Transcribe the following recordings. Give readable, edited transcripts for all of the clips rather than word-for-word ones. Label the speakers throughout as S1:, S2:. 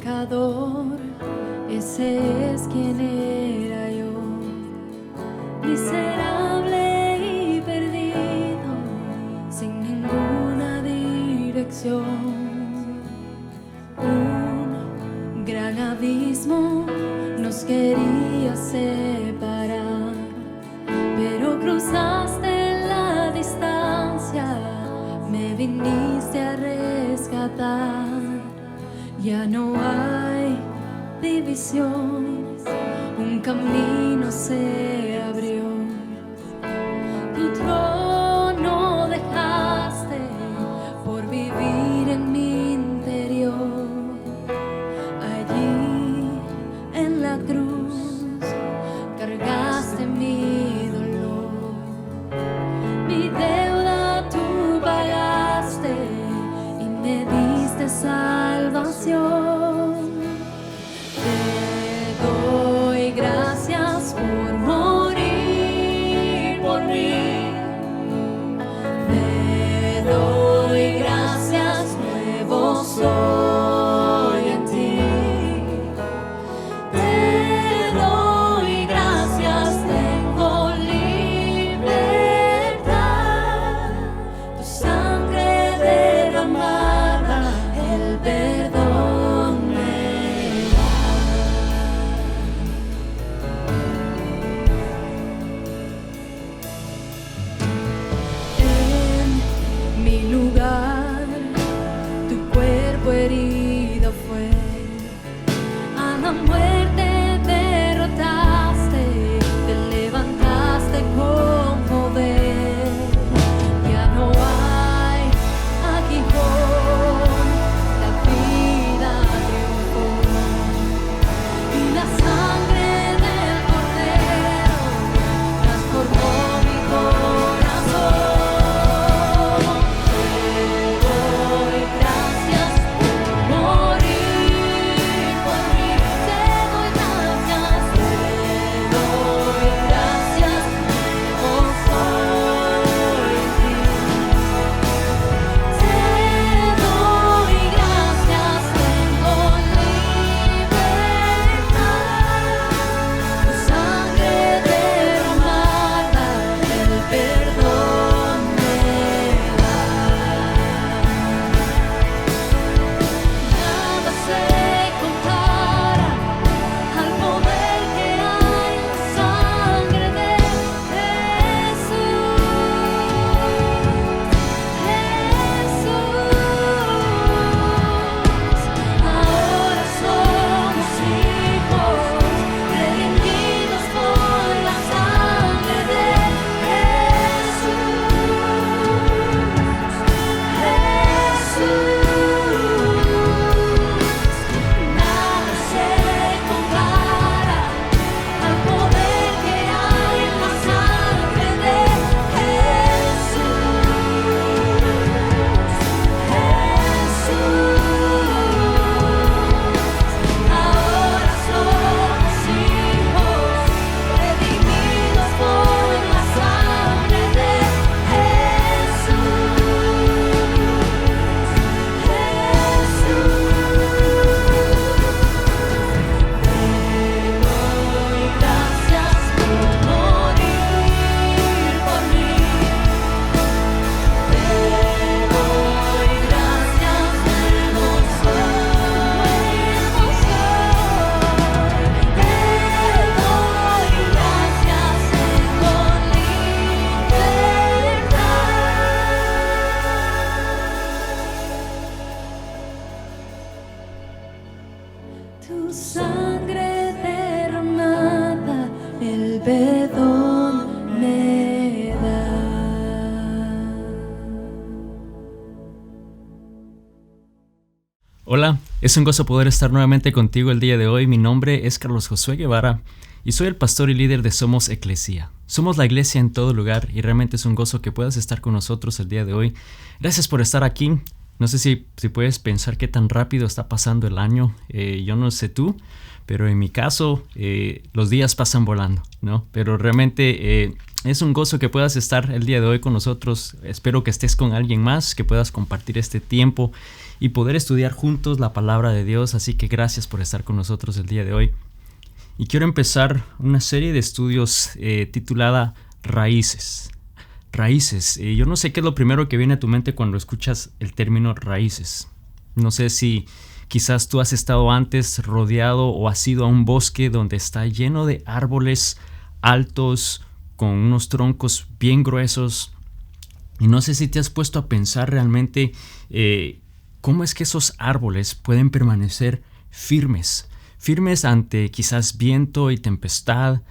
S1: pecador, ese es quien era yo, miserable y perdido, sin ninguna dirección. Un gran abismo nos quería separar, pero cruzaste la distancia, me viniste a rescatar. Ya no hay divisiones, un camino se abrió. Tu trono dejaste por vivir en mi interior. Allí en la cruz cargaste mi dolor, mi deuda tú pagaste y me diste salvación. Te doy gracias por morir por mí. Te doy gracias, nuevo soy en ti. Te doy gracias, tengo libertad. Tu sangre derramada, el perdón me da. En mi lugar, tu cuerpo herido fue. A la muerte derrotaste, te levantaste con poder. Ya no hay aguijón, la vida triunfó. Y la sangre del Cordero transformó mi corazón. Te doy gracias por morir por mí. Te doy gracias, nuevo soy en ti. Te doy gracias, tengo libertad. Tu sangre derramada, el perdón me da. Nada se compara al poder que hay en la sangre de Jesús. Ahora somos hijos, redimidos por la sangre de Jesús. Nada se compara al poder que hay en la sangre de Jesús. Ahora somos hijos, redimidos por la sangre de Jesús. Gracias por morir por mí. Te doy gracias, nuevo soy. Te doy gracias, tengo libertad. Tu sangre derramada, el perdón me da.
S2: Hola, es un gozo poder estar nuevamente contigo el día de hoy. Mi nombre es Carlos Josué Guevara y soy el pastor y líder de Somos Eclesia. Somos la iglesia en todo lugar y realmente es un gozo que puedas estar con nosotros el día de hoy. Gracias por estar aquí. No sé si puedes pensar qué tan rápido está pasando el año. Yo no sé tú, pero en mi caso los días pasan volando, ¿no? Pero realmente Es un gozo que puedas estar el día de hoy con nosotros. Espero que estés con alguien más, que puedas compartir este tiempo y poder estudiar juntos la palabra de Dios. Así que gracias por estar con nosotros el día de hoy. Y quiero empezar una serie de estudios titulada Raíces. Raíces. Yo no sé qué es lo primero que viene a tu mente cuando escuchas el término raíces. No sé si quizás tú has estado antes rodeado o has ido a un bosque donde está lleno de árboles altos, con unos troncos bien gruesos, y no sé si te has puesto a pensar realmente cómo es que esos árboles pueden permanecer firmes ante quizás viento y tempestad,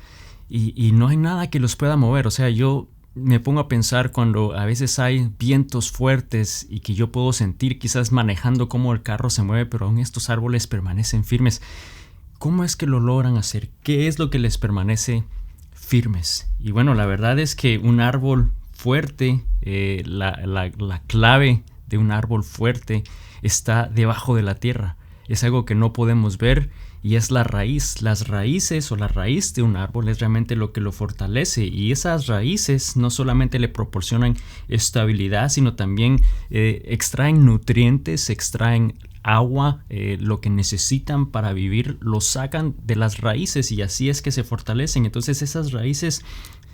S2: y no hay nada que los pueda mover. O sea, yo me pongo a pensar cuando a veces hay vientos fuertes y que yo puedo sentir quizás manejando cómo el carro se mueve, pero aún estos árboles permanecen firmes. ¿Cómo es que lo logran hacer? ¿Qué es lo que les permanece firmes? Y bueno, la verdad es que un árbol fuerte, la clave de un árbol fuerte está debajo de la tierra. Es algo que no podemos ver y es la raíz. Las raíces o la raíz de un árbol es realmente lo que lo fortalece, y esas raíces no solamente le proporcionan estabilidad, sino también extraen nutrientes, extraen agua, lo que necesitan para vivir lo sacan de las raíces, y así es que se fortalecen. Entonces esas raíces,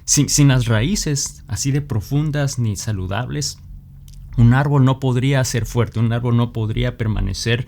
S2: sin las raíces así de profundas ni saludables, un árbol no podría ser fuerte, un árbol no podría permanecer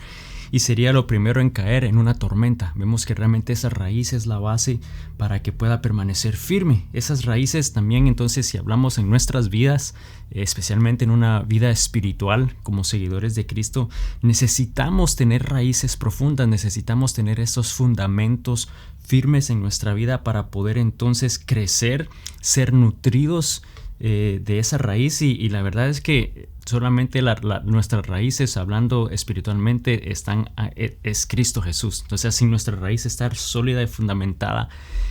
S2: y sería lo primero en caer en una tormenta. Vemos que realmente esa raíz es la base para que pueda permanecer firme. Esas raíces también, entonces, si hablamos en nuestras vidas, especialmente en una vida espiritual como seguidores de Cristo, necesitamos tener raíces profundas, necesitamos tener esos fundamentos firmes en nuestra vida para poder entonces crecer, ser nutridos de esa raíz, y la verdad es que solamente nuestras raíces, hablando espiritualmente, es Cristo Jesús. Entonces, sin nuestra raíz estar sólida y fundamentada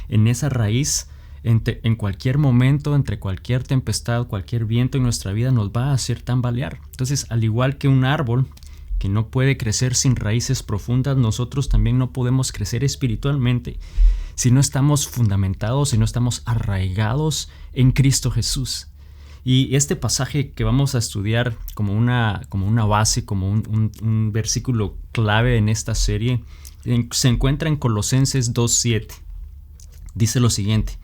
S2: en esa raíz, en cualquier momento, entre cualquier tempestad, cualquier viento en nuestra vida nos va a hacer tambalear. Entonces, al igual que un árbol que no puede crecer sin raíces profundas, nosotros también no podemos crecer espiritualmente si no estamos fundamentados, si no estamos arraigados en Cristo Jesús. Y este pasaje que vamos a estudiar como una base, como un versículo clave en esta serie, se encuentra en Colosenses 2:7. Dice lo siguiente: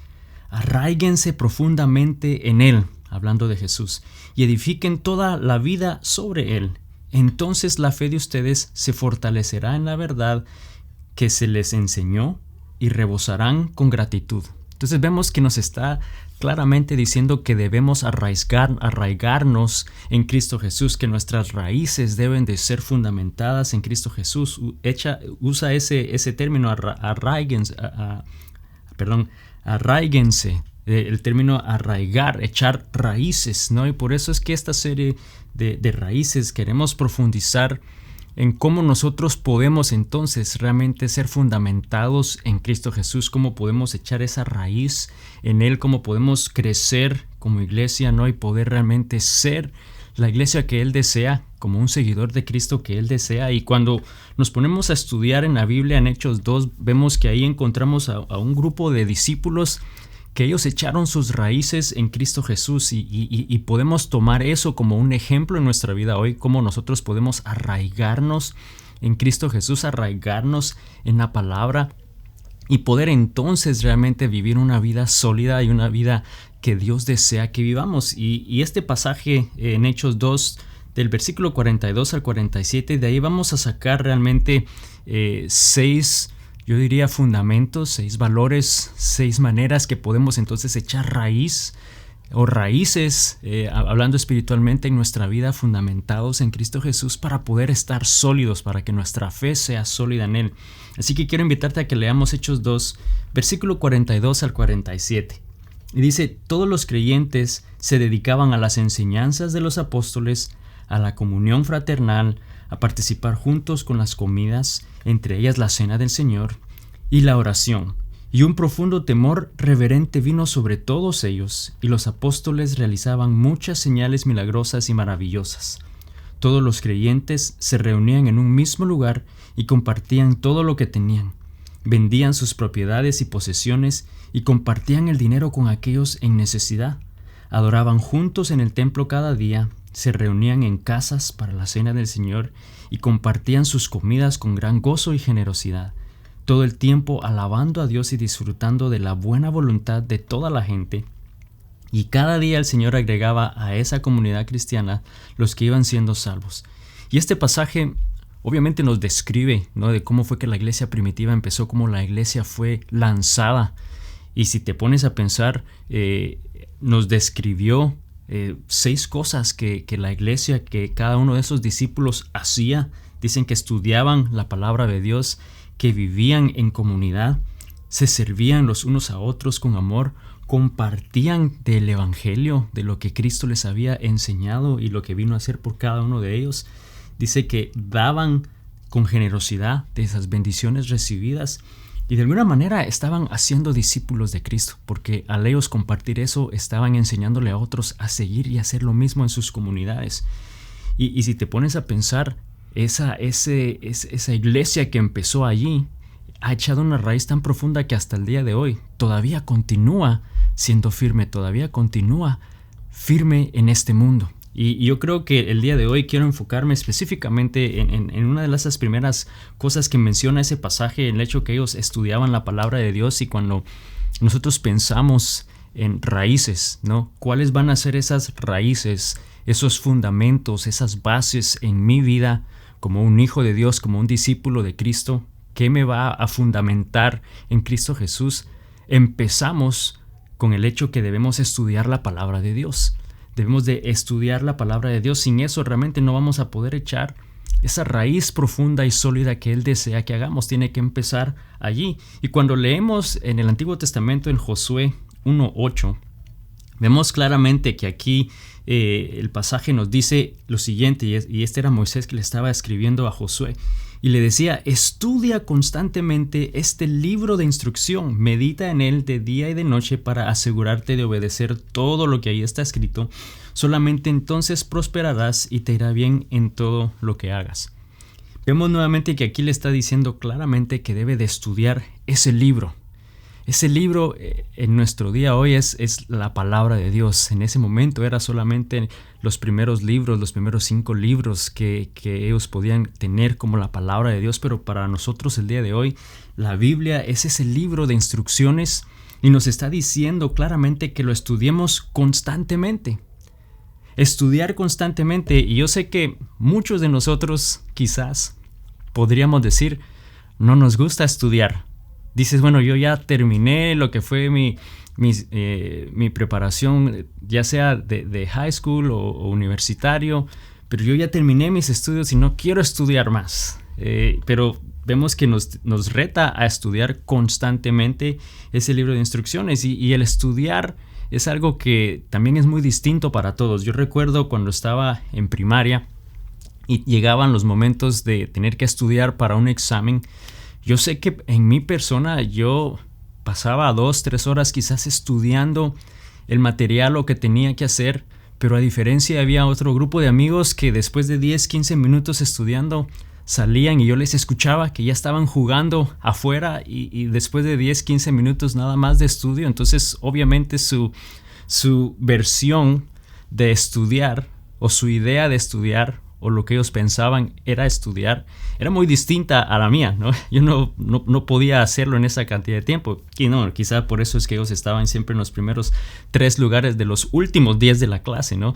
S2: arraíguense profundamente en Él, hablando de Jesús, y edifiquen toda la vida sobre Él. Entonces la fe de ustedes se fortalecerá en la verdad que se les enseñó, y rebosarán con gratitud. Entonces vemos que nos está claramente diciendo que debemos arraigarnos en Cristo Jesús, que nuestras raíces deben de ser fundamentadas en Cristo Jesús. Usa ese término, arraíguense, el término arraigar, echar raíces, ¿no? Y por eso es que esta serie de raíces queremos profundizar en cómo nosotros podemos entonces realmente ser fundamentados en Cristo Jesús, cómo podemos echar esa raíz en Él, cómo podemos crecer como iglesia, ¿no? Y poder realmente ser la iglesia que Él desea, como un seguidor de Cristo que Él desea. Y cuando nos ponemos a estudiar en la Biblia, en Hechos 2, vemos que ahí encontramos a un grupo de discípulos que ellos echaron sus raíces en Cristo Jesús, y podemos tomar eso como un ejemplo en nuestra vida hoy, cómo nosotros podemos arraigarnos en Cristo Jesús, arraigarnos en la palabra y poder entonces realmente vivir una vida sólida y una vida que Dios desea que vivamos. Y este pasaje en Hechos 2, del versículo 42 al 47, de ahí vamos a sacar realmente 6, yo diría, fundamentos, 6 valores, 6 maneras que podemos entonces echar raíz o raíces, hablando espiritualmente, en nuestra vida, fundamentados en Cristo Jesús, para poder estar sólidos, para que nuestra fe sea sólida en Él. Así que quiero invitarte a que leamos Hechos 2, versículo 42 al 47. Y dice: todos los creyentes se dedicaban a las enseñanzas de los apóstoles, a la comunión fraternal, a participar juntos con las comidas, entre ellas la cena del Señor, y la oración. Y un profundo temor reverente vino sobre todos ellos, y los apóstoles realizaban muchas señales milagrosas y maravillosas. Todos los creyentes se reunían en un mismo lugar y compartían todo lo que tenían. Vendían sus propiedades y posesiones y compartían el dinero con aquellos en necesidad. Adoraban juntos en el templo cada día, se reunían en casas para la cena del Señor y compartían sus comidas con gran gozo y generosidad, todo el tiempo alabando a Dios y disfrutando de la buena voluntad de toda la gente. Y cada día el Señor agregaba a esa comunidad cristiana los que iban siendo salvos. Y este pasaje obviamente nos describe, ¿no?, de cómo fue que la iglesia primitiva empezó, cómo la iglesia fue lanzada. Y si te pones a pensar, nos describió 6 cosas que la iglesia, que cada uno de esos discípulos hacía. Dicen que estudiaban la palabra de Dios, que vivían en comunidad, se servían los unos a otros con amor, compartían del evangelio, de lo que Cristo les había enseñado y lo que vino a hacer por cada uno de ellos. Dice que daban con generosidad de esas bendiciones recibidas y de alguna manera estaban haciendo discípulos de Cristo, porque al ellos compartir eso estaban enseñándole a otros a seguir y hacer lo mismo en sus comunidades. Y si te pones a pensar, esa iglesia que empezó allí ha echado una raíz tan profunda que hasta el día de hoy todavía continúa siendo firme, todavía continúa firme en este mundo. Y yo creo que el día de hoy quiero enfocarme específicamente en una de esas primeras cosas que menciona ese pasaje, el hecho que ellos estudiaban la palabra de Dios. Y cuando nosotros pensamos en raíces, ¿no?, ¿cuáles van a ser esas raíces, esos fundamentos, esas bases en mi vida como un hijo de Dios, como un discípulo de Cristo? ¿Qué me va a fundamentar en Cristo Jesús? Empezamos con el hecho que debemos estudiar la palabra de Dios. Debemos de estudiar la palabra de Dios. Sin eso realmente no vamos a poder echar esa raíz profunda y sólida que Él desea que hagamos. Tiene que empezar allí. Y cuando leemos en el Antiguo Testamento, en Josué 1:8, vemos claramente que aquí el pasaje nos dice lo siguiente, y este era Moisés que le estaba escribiendo a Josué. Y le decía: estudia constantemente este libro de instrucción, medita en él de día y de noche para asegurarte de obedecer todo lo que ahí está escrito. Solamente entonces prosperarás y te irá bien en todo lo que hagas. Vemos nuevamente que aquí le está diciendo claramente que debe de estudiar ese libro. Ese libro en nuestro día hoy es la palabra de Dios. En ese momento era solamente los primeros libros, los primeros 5 libros que ellos podían tener como la palabra de Dios, pero para nosotros el día de hoy la Biblia es ese libro de instrucciones y nos está diciendo claramente que lo estudiemos constantemente. Estudiar constantemente. Y yo sé que muchos de nosotros quizás podríamos decir: no nos gusta estudiar. Dices, bueno, yo ya terminé lo que fue mi preparación, ya sea de high school o universitario, pero yo ya terminé mis estudios y no quiero estudiar más. Pero vemos que nos reta a estudiar constantemente ese libro de instrucciones, y el estudiar es algo que también es muy distinto para todos. Yo recuerdo cuando estaba en primaria y llegaban los momentos de tener que estudiar para un examen. Yo sé que en mi persona yo pasaba 2-3 horas quizás estudiando el material o que tenía que hacer, pero a diferencia había otro grupo de amigos que después de 10-15 minutos estudiando salían y yo les escuchaba que ya estaban jugando afuera y después de 10-15 minutos nada más de estudio. Entonces obviamente su versión de estudiar o su idea de estudiar o lo que ellos pensaban era estudiar, era muy distinta a la mía, ¿no? Yo no podía hacerlo en esa cantidad de tiempo. Y no, quizá por eso es que ellos estaban siempre en los primeros 3 lugares de los últimos 10 de la clase, ¿no?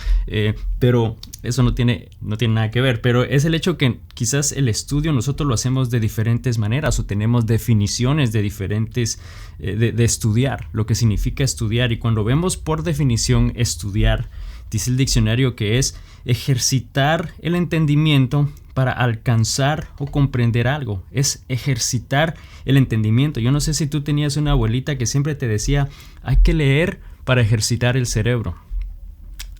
S2: Pero eso no tiene nada que ver. Pero es el hecho que quizás el estudio nosotros lo hacemos de diferentes maneras o tenemos definiciones de diferentes de estudiar, lo que significa estudiar. Y cuando vemos por definición estudiar, dice el diccionario que es ejercitar el entendimiento para alcanzar o comprender algo. Es ejercitar el entendimiento. Yo no sé si tú tenías una abuelita que siempre te decía: hay que leer para ejercitar el cerebro.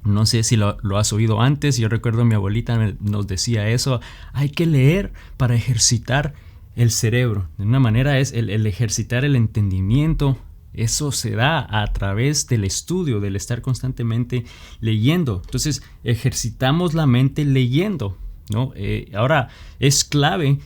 S2: No sé si lo has oído antes. Yo recuerdo mi abuelita nos decía eso: hay que leer para ejercitar el cerebro. De una manera es el ejercitar el entendimiento. Eso se da a través del estudio, del estar constantemente leyendo. Entonces, ejercitamos la mente leyendo, ¿no? Ahora, es clave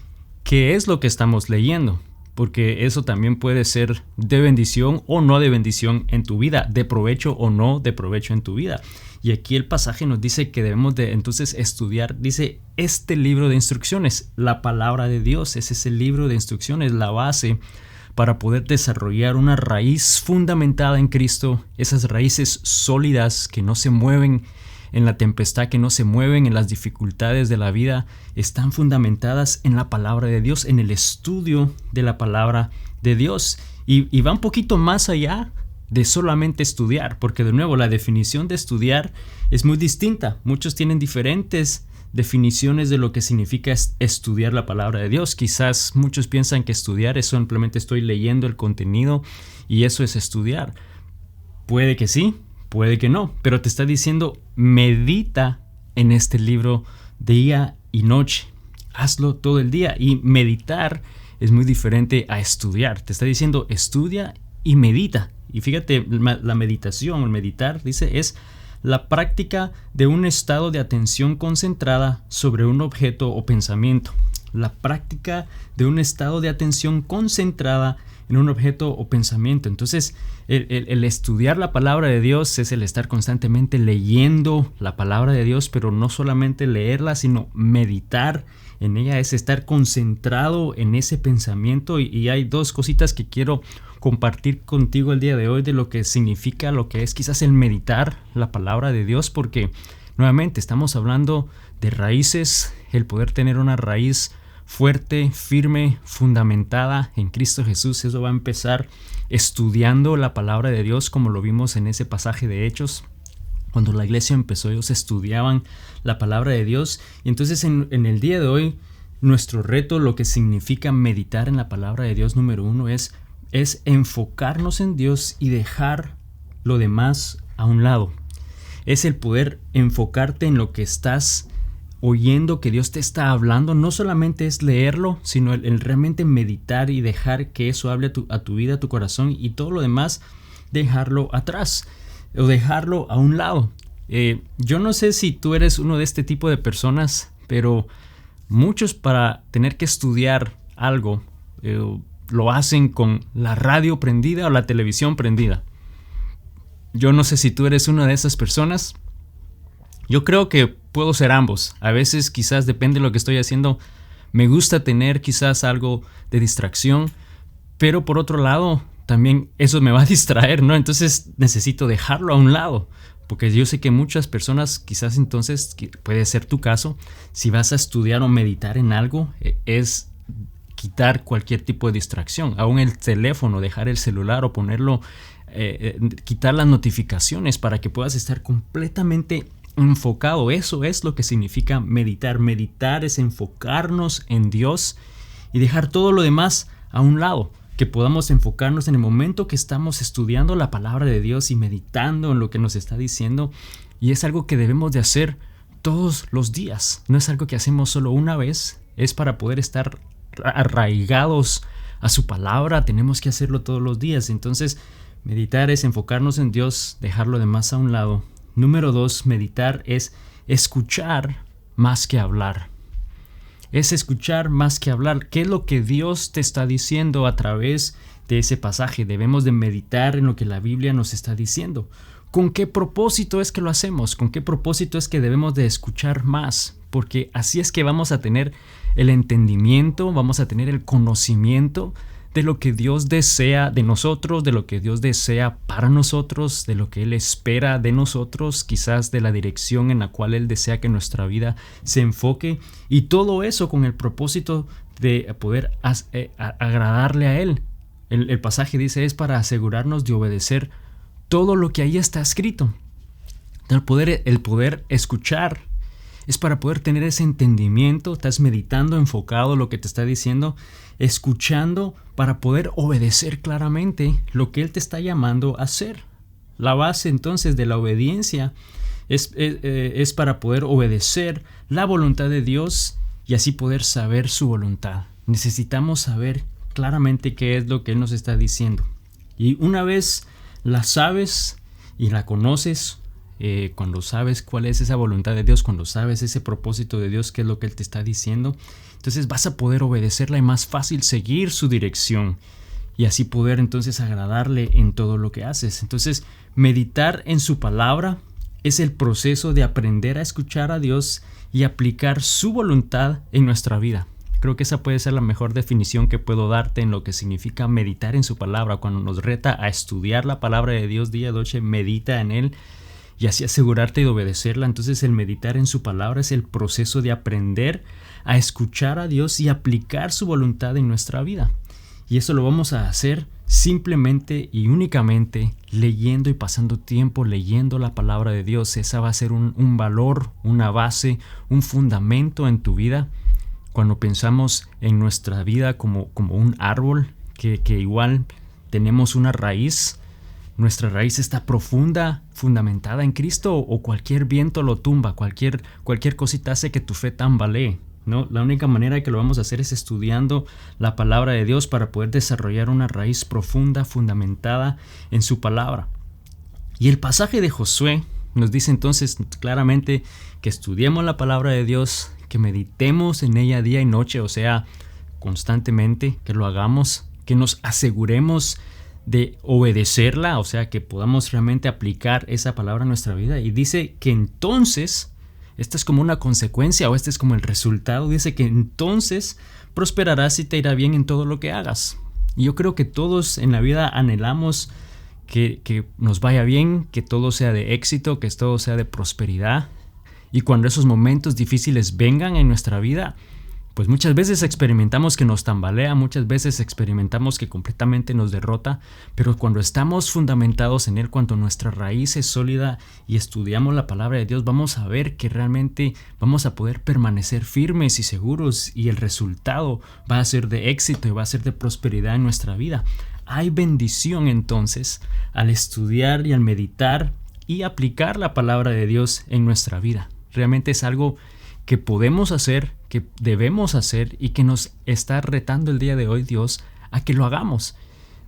S2: qué es lo que estamos leyendo, porque eso también puede ser de bendición o no de bendición en tu vida, de provecho o no de provecho en tu vida. Y aquí el pasaje nos dice que debemos de entonces estudiar, dice, este libro de instrucciones, la palabra de Dios, es ese libro de instrucciones, la base para poder desarrollar una raíz fundamentada en Cristo, esas raíces sólidas que no se mueven en la tempestad, que no se mueven en las dificultades de la vida, están fundamentadas en la palabra de Dios, en el estudio de la palabra de Dios. Y va un poquito más allá de solamente estudiar, porque de nuevo la definición de estudiar es muy distinta. Muchos tienen diferentes definiciones de lo que significa estudiar la palabra de Dios. Quizás muchos piensan que estudiar es simplemente estoy leyendo el contenido y eso es estudiar. Puede que sí, puede que no, pero te está diciendo medita en este libro día y noche. Hazlo todo el día, y meditar es muy diferente a estudiar. Te está diciendo estudia y medita. Y fíjate, la meditación, el meditar, dice, es la práctica de un estado de atención concentrada sobre un objeto o pensamiento. La práctica de un estado de atención concentrada en un objeto o pensamiento. Entonces, el estudiar la palabra de Dios es el estar constantemente leyendo la palabra de Dios, pero no solamente leerla, sino meditar en ella, es estar concentrado en ese pensamiento. Y hay dos cositas que quiero compartir contigo el día de hoy de lo que significa, lo que es quizás el meditar la palabra de Dios, porque nuevamente estamos hablando de raíces, el poder tener una raíz fuerte, firme, fundamentada en Cristo Jesús. Eso va a empezar estudiando la palabra de Dios, como lo vimos en ese pasaje de Hechos. Cuando la iglesia empezó, ellos estudiaban la palabra de Dios. Y entonces en el día de hoy, nuestro reto, lo que significa meditar en la palabra de Dios, número uno, es enfocarnos en Dios y dejar lo demás a un lado. Es el poder enfocarte en lo que estás oyendo, que Dios te está hablando. No solamente es leerlo, sino el realmente meditar y dejar que eso hable a tu vida, a tu corazón, y todo lo demás dejarlo atrás o dejarlo a un lado. Yo no sé si tú eres uno de este tipo de personas, pero muchos, para tener que estudiar algo, lo hacen con la radio prendida o la televisión prendida. Yo no sé si tú eres una de esas personas. Yo creo que puedo ser ambos. A veces, quizás depende de lo que estoy haciendo, me gusta tener quizás algo de distracción, pero por otro lado también eso me va a distraer, ¿no? Entonces necesito dejarlo a un lado, porque yo sé que muchas personas, quizás entonces puede ser tu caso, si vas a estudiar o meditar en algo, es quitar cualquier tipo de distracción, aún el teléfono, dejar el celular o ponerlo, quitar las notificaciones para que puedas estar completamente enfocado. Eso es lo que significa meditar. Meditar es enfocarnos en Dios y dejar todo lo demás a un lado, que podamos enfocarnos en el momento que estamos estudiando la palabra de Dios y meditando en lo que nos está diciendo. Y es algo que debemos de hacer todos los días, no es algo que hacemos solo una vez, es para poder estar arraigados a su palabra, tenemos que hacerlo todos los días. Entonces, meditar es enfocarnos en Dios, dejar lo demás a un lado. Número 2, meditar es escuchar más que hablar. Es escuchar más que hablar. ¿Qué es lo que Dios te está diciendo a través de ese pasaje? Debemos de meditar en lo que la Biblia nos está diciendo. ¿Con qué propósito es que lo hacemos? ¿Con qué propósito es que debemos de escuchar más? Porque así es que vamos a tener el entendimiento, vamos a tener el conocimiento de lo que Dios desea de nosotros, de lo que Dios desea para nosotros, de lo que Él espera de nosotros, quizás de la dirección en la cual Él desea que nuestra vida se enfoque, y todo eso con el propósito de poder agradarle a Él. El pasaje dice, es para asegurarnos de obedecer todo lo que ahí está escrito. El poder escuchar es para poder tener ese entendimiento. Estás meditando, enfocado lo que te está diciendo, escuchando para poder obedecer claramente lo que Él te está llamando a hacer. La base entonces de la obediencia es para poder obedecer la voluntad de Dios y así poder saber su voluntad. Necesitamos saber claramente qué es lo que Él nos está diciendo. Y una vez la sabes y la conoces, cuando sabes cuál es esa voluntad de Dios, cuando sabes ese propósito de Dios, qué es lo que Él te está diciendo, entonces vas a poder obedecerla y más fácil seguir su dirección y así poder entonces agradarle en todo lo que haces. Entonces, meditar en su palabra es el proceso de aprender a escuchar a Dios y aplicar su voluntad en nuestra vida. Creo que esa puede ser la mejor definición que puedo darte en lo que significa meditar en su palabra. Cuando nos reta a estudiar la palabra de Dios día y noche, medita en Él y así asegurarte de obedecerla. Entonces el meditar en su palabra es el proceso de aprender a escuchar a Dios y aplicar su voluntad en nuestra vida. Y eso lo vamos a hacer simplemente y únicamente leyendo y pasando tiempo leyendo la palabra de Dios. Esa va a ser un valor, una base, un fundamento en tu vida. Cuando pensamos en nuestra vida como un árbol que igual tenemos una raíz, nuestra raíz está profunda, fundamentada en Cristo, o cualquier viento lo tumba, cualquier cosita hace que tu fe tambalee, ¿no? La única manera que lo vamos a hacer es estudiando la palabra de Dios para poder desarrollar una raíz profunda, fundamentada en su palabra. Y el pasaje de Josué nos dice entonces claramente que estudiemos la palabra de Dios, que meditemos en ella día y noche, o sea, constantemente, que lo hagamos, que nos aseguremos de obedecerla, o sea, que podamos realmente aplicar esa palabra a nuestra vida. Y dice que entonces, esta es como una consecuencia o este es como el resultado, dice que entonces prosperarás y te irá bien en todo lo que hagas. Y yo creo que todos en la vida anhelamos que nos vaya bien, que todo sea de éxito, que todo sea de prosperidad. Y cuando esos momentos difíciles vengan en nuestra vida, pues muchas veces experimentamos que nos tambalea, muchas veces experimentamos que completamente nos derrota, pero cuando estamos fundamentados en Él, cuando nuestra raíz es sólida y estudiamos la palabra de Dios, vamos a ver que realmente vamos a poder permanecer firmes y seguros y el resultado va a ser de éxito y va a ser de prosperidad en nuestra vida. Hay bendición entonces al estudiar y al meditar y aplicar la palabra de Dios en nuestra vida. Realmente es algo que podemos hacer, que debemos hacer y que nos está retando el día de hoy Dios a que lo hagamos.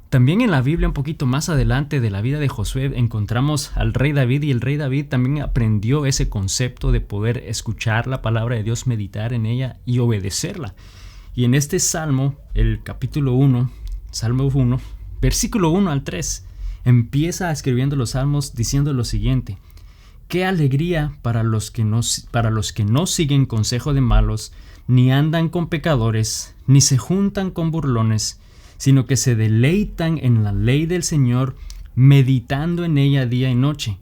S2: También en la Biblia, un poquito más adelante de la vida de Josué, encontramos al rey David, y el rey David también aprendió ese concepto de poder escuchar la palabra de Dios, meditar en ella y obedecerla. Y en este salmo, el capítulo 1, Salmo 1, versículo 1 al 3, empieza escribiendo los salmos diciendo lo siguiente: qué alegría para los que no siguen consejo de malos, ni andan con pecadores, ni se juntan con burlones, sino que se deleitan en la ley del Señor, meditando en ella día y noche.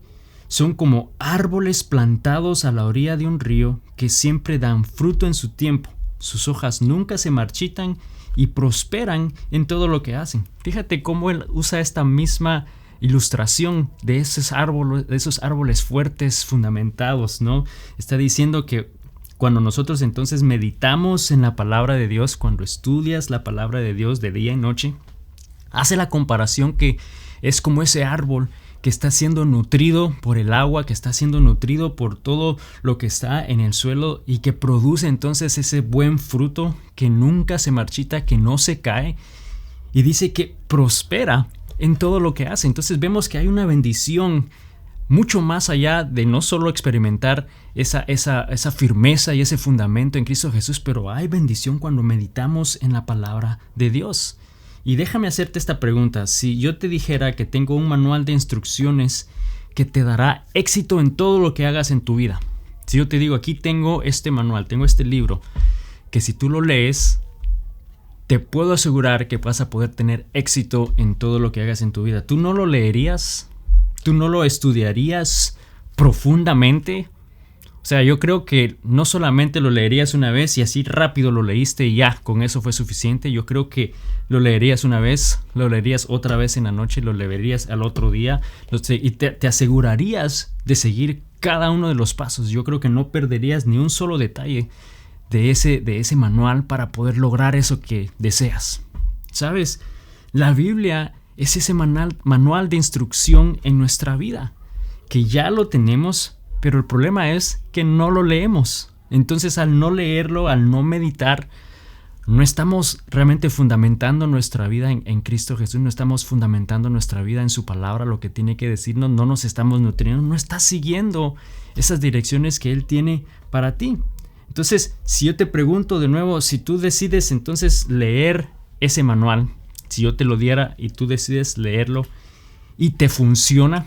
S2: Son como árboles plantados a la orilla de un río, que siempre dan fruto en su tiempo. Sus hojas nunca se marchitan y prosperan en todo lo que hacen. Fíjate cómo él usa esta misma ilustración de esos árboles fuertes, fundamentados, ¿no? Está diciendo que cuando nosotros entonces meditamos en la palabra de Dios, cuando estudias la palabra de Dios de día y noche, hace la comparación que es como ese árbol que está siendo nutrido por el agua, que está siendo nutrido por todo lo que está en el suelo y que produce entonces ese buen fruto que nunca se marchita, que no se cae, y dice que prospera en todo lo que hace. Entonces vemos que hay una bendición mucho más allá de no solo experimentar esa firmeza y ese fundamento en Cristo Jesús, pero hay bendición cuando meditamos en la palabra de Dios. Y déjame hacerte esta pregunta: si yo te dijera que tengo un manual de instrucciones que te dará éxito en todo lo que hagas en tu vida, si yo te digo, aquí tengo este manual, tengo este libro, que si tú lo lees, te puedo asegurar que vas a poder tener éxito en todo lo que hagas en tu vida, ¿tú no lo leerías? ¿Tú no lo estudiarías profundamente? O sea, yo creo que no solamente lo leerías una vez y así rápido lo leíste y ya, con eso fue suficiente. Yo creo que lo leerías una vez, lo leerías otra vez en la noche, lo leerías al otro día y te asegurarías de seguir cada uno de los pasos. Yo creo que no perderías ni un solo detalle de ese manual para poder lograr eso que deseas. ¿Sabes? La Biblia es ese manual de instrucción en nuestra vida, que ya lo tenemos, pero el problema es que no lo leemos. Entonces, al no leerlo, al no meditar, no estamos realmente fundamentando nuestra vida en Cristo Jesús, no estamos fundamentando nuestra vida en su palabra, lo que tiene que decirnos, no nos estamos nutriendo, no estás siguiendo esas direcciones que Él tiene para ti. Entonces, si yo te pregunto de nuevo, si tú decides entonces leer ese manual, si yo te lo diera y tú decides leerlo y te funciona,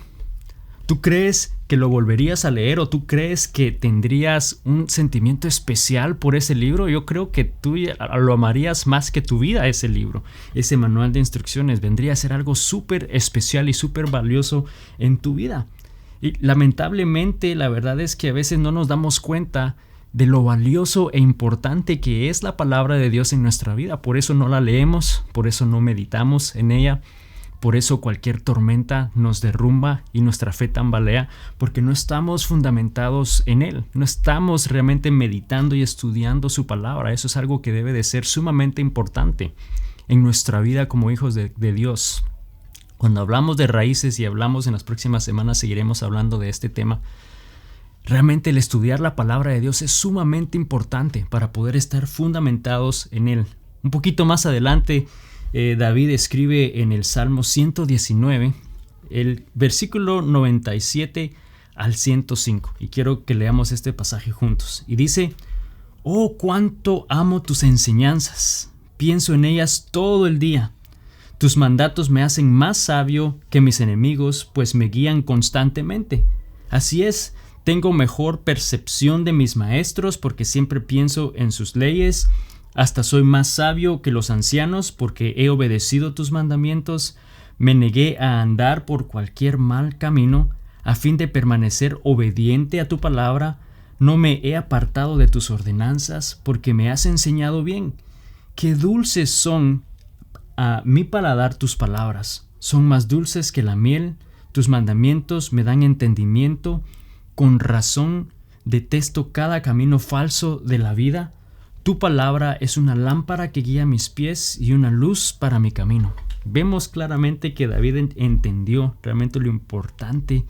S2: ¿tú crees que lo volverías a leer o tú crees que tendrías un sentimiento especial por ese libro? Yo creo que tú lo amarías más que tu vida, ese libro. Ese manual de instrucciones vendría a ser algo súper especial y súper valioso en tu vida. Y lamentablemente la verdad es que a veces no nos damos cuenta de lo valioso e importante que es la palabra de Dios en nuestra vida. Por eso no la leemos, por eso no meditamos en ella. Por eso cualquier tormenta nos derrumba y nuestra fe tambalea, porque no estamos fundamentados en Él, no estamos realmente meditando y estudiando su palabra. Eso es algo que debe de ser sumamente importante en nuestra vida como hijos de Dios. Cuando hablamos de raíces y hablamos en las próximas semanas, seguiremos hablando de este tema. Realmente el estudiar la palabra de Dios es sumamente importante para poder estar fundamentados en Él. Un poquito más adelante, David escribe en el Salmo 119, el versículo 97 al 105. Y quiero que leamos este pasaje juntos. Y dice: «Oh, cuánto amo tus enseñanzas. Pienso en ellas todo el día. Tus mandatos me hacen más sabio que mis enemigos, pues me guían constantemente. Así es, tengo mejor percepción de mis maestros, porque siempre pienso en sus leyes. Hasta soy más sabio que los ancianos, porque he obedecido tus mandamientos. Me negué a andar por cualquier mal camino, a fin de permanecer obediente a tu palabra. No me he apartado de tus ordenanzas, porque me has enseñado bien. Qué dulces son a mi paladar tus palabras. Son más dulces que la miel. Tus mandamientos me dan entendimiento. Con razón detesto cada camino falso de la vida. Tu palabra es una lámpara que guía mis pies y una luz para mi camino». Vemos claramente que David entendió realmente lo importante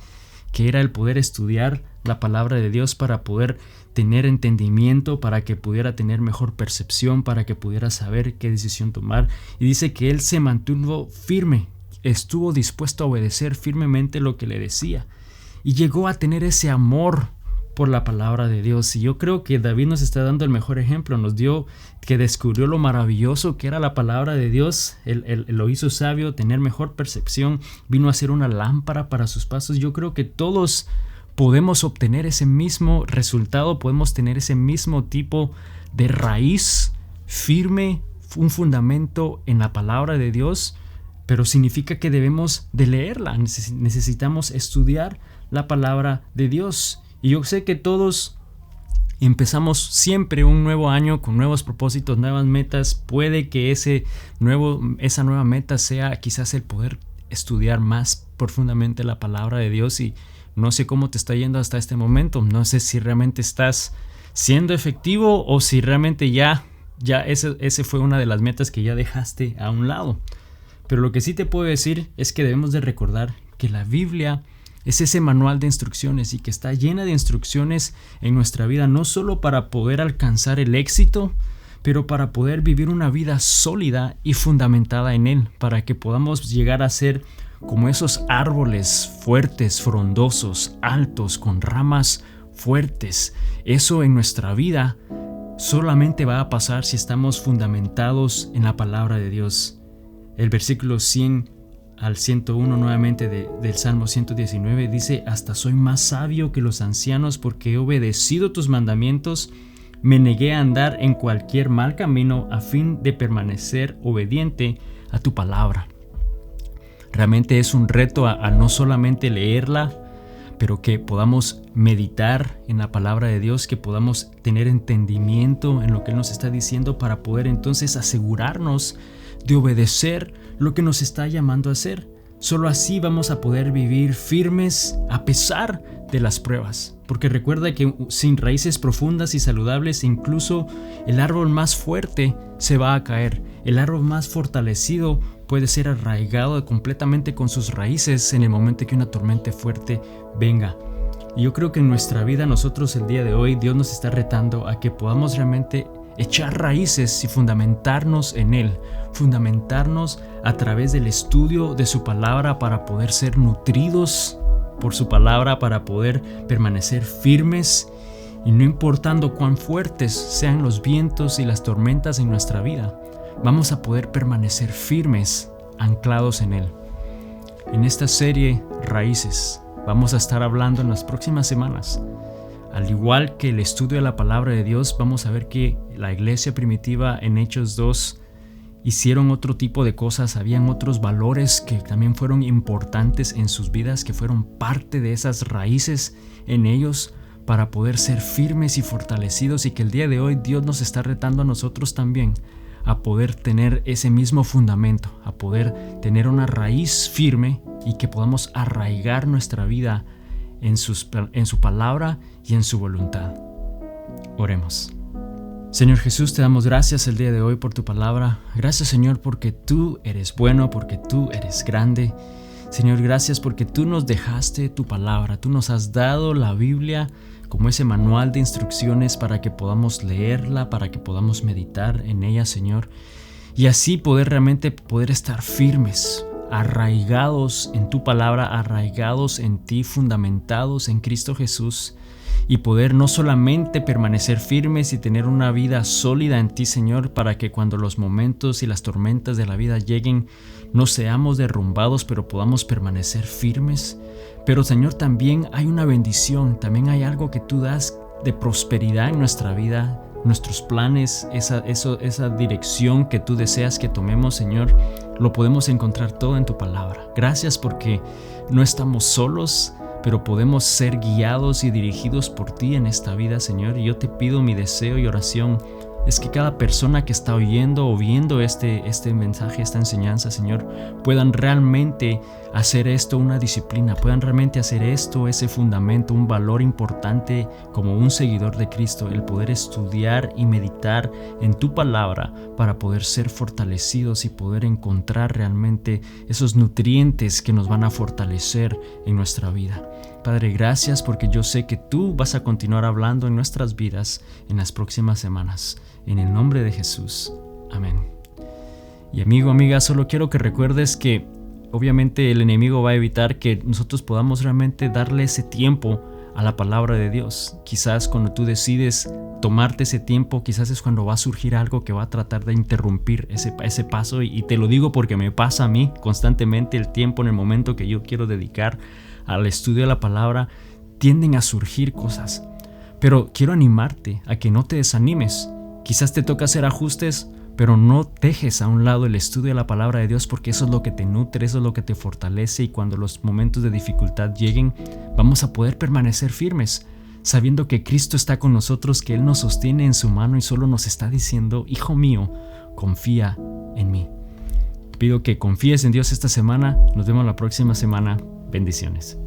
S2: que era el poder estudiar la palabra de Dios para poder tener entendimiento, para que pudiera tener mejor percepción, para que pudiera saber qué decisión tomar. Y dice que él se mantuvo firme, estuvo dispuesto a obedecer firmemente lo que le decía y llegó a tener ese amor por la palabra de Dios. Y yo creo que David nos está dando el mejor ejemplo. Nos dio que descubrió lo maravilloso que era la palabra de Dios. Él lo hizo sabio, tener mejor percepción, vino a ser una lámpara para sus pasos. Yo creo que todos podemos obtener ese mismo resultado, podemos tener ese mismo tipo de raíz firme, un fundamento en la palabra de Dios, pero significa que debemos de leerla. Necesitamos estudiar la palabra de Dios. Y yo sé que todos empezamos siempre un nuevo año con nuevos propósitos, nuevas metas. Puede que esa nueva meta sea quizás el poder estudiar más profundamente la palabra de Dios. Y no sé cómo te está yendo hasta este momento. No sé si realmente estás siendo efectivo o si realmente ya ese fue una de las metas que ya dejaste a un lado. Pero lo que sí te puedo decir es que debemos de recordar que la Biblia es ese manual de instrucciones y que está llena de instrucciones en nuestra vida, no solo para poder alcanzar el éxito, pero para poder vivir una vida sólida y fundamentada en Él, para que podamos llegar a ser como esos árboles fuertes, frondosos, altos, con ramas fuertes. Eso en nuestra vida solamente va a pasar si estamos fundamentados en la palabra de Dios. El versículo 100 al 101 nuevamente del Salmo 119 dice: «Hasta soy más sabio que los ancianos, porque he obedecido tus mandamientos. Me negué a andar en cualquier mal camino, a fin de permanecer obediente a tu palabra». Realmente es un reto a no solamente leerla, pero que podamos meditar en la palabra de Dios, que podamos tener entendimiento en lo que Él nos está diciendo para poder entonces asegurarnos de obedecer lo que nos está llamando a hacer. Solo así vamos a poder vivir firmes a pesar de las pruebas. Porque recuerda que sin raíces profundas y saludables, incluso el árbol más fuerte se va a caer. El árbol más fortalecido puede ser arraigado completamente con sus raíces en el momento que una tormenta fuerte venga. Y yo creo que en nuestra vida, nosotros el día de hoy, Dios nos está retando a que podamos realmente echar raíces y fundamentarnos en Él, fundamentarnos a través del estudio de su palabra para poder ser nutridos por su palabra, para poder permanecer firmes y no importando cuán fuertes sean los vientos y las tormentas en nuestra vida, vamos a poder permanecer firmes, anclados en Él. En esta serie Raíces vamos a estar hablando en las próximas semanas. Al igual que el estudio de la palabra de Dios, vamos a ver que la iglesia primitiva en Hechos 2 hicieron otro tipo de cosas, habían otros valores que también fueron importantes en sus vidas, que fueron parte de esas raíces en ellos para poder ser firmes y fortalecidos, y que el día de hoy Dios nos está retando a nosotros también a poder tener ese mismo fundamento, a poder tener una raíz firme y que podamos arraigar nuestra vida en su palabra y en su voluntad. Oremos. Señor Jesús, te damos gracias el día de hoy por tu palabra. Gracias, Señor, porque tú eres bueno, porque tú eres grande. Señor, gracias porque tú nos dejaste tu palabra. Tú nos has dado la Biblia como ese manual de instrucciones para que podamos leerla, para que podamos meditar en ella, Señor. Y así realmente poder estar firmes, arraigados en tu palabra, arraigados en ti, fundamentados en Cristo Jesús, y poder no solamente permanecer firmes y tener una vida sólida en ti, Señor, para que cuando los momentos y las tormentas de la vida lleguen no seamos derrumbados, pero podamos permanecer firmes. Pero, Señor, también hay una bendición, también hay algo que tú das de prosperidad en nuestra vida, nuestros planes, esa dirección que tú deseas que tomemos, Señor, lo podemos encontrar todo en tu palabra. Gracias porque no estamos solos, pero podemos ser guiados y dirigidos por ti en esta vida, Señor. Y yo te pido, mi deseo y oración es que cada persona que está oyendo o viendo este mensaje, esta enseñanza, Señor, puedan realmente hacer esto una disciplina, puedan realmente hacer esto ese fundamento, un valor importante como un seguidor de Cristo, el poder estudiar y meditar en tu palabra para poder ser fortalecidos y poder encontrar realmente esos nutrientes que nos van a fortalecer en nuestra vida. Padre, gracias porque yo sé que tú vas a continuar hablando en nuestras vidas en las próximas semanas. En el nombre de Jesús. Amén. Y amigo, amiga, solo quiero que recuerdes que obviamente el enemigo va a evitar que nosotros podamos realmente darle ese tiempo a la palabra de Dios. Quizás cuando tú decides tomarte ese tiempo, quizás es cuando va a surgir algo que va a tratar de interrumpir ese paso. Y te lo digo porque me pasa a mí constantemente. El tiempo en el momento que yo quiero dedicar al estudio de la palabra, tienden a surgir cosas. Pero quiero animarte a que no te desanimes. Quizás te toca hacer ajustes, pero no dejes a un lado el estudio de la palabra de Dios, porque eso es lo que te nutre, eso es lo que te fortalece, y cuando los momentos de dificultad lleguen, vamos a poder permanecer firmes, sabiendo que Cristo está con nosotros, que Él nos sostiene en su mano y solo nos está diciendo: hijo mío, confía en mí. Pido que confíes en Dios esta semana. Nos vemos la próxima semana. Bendiciones.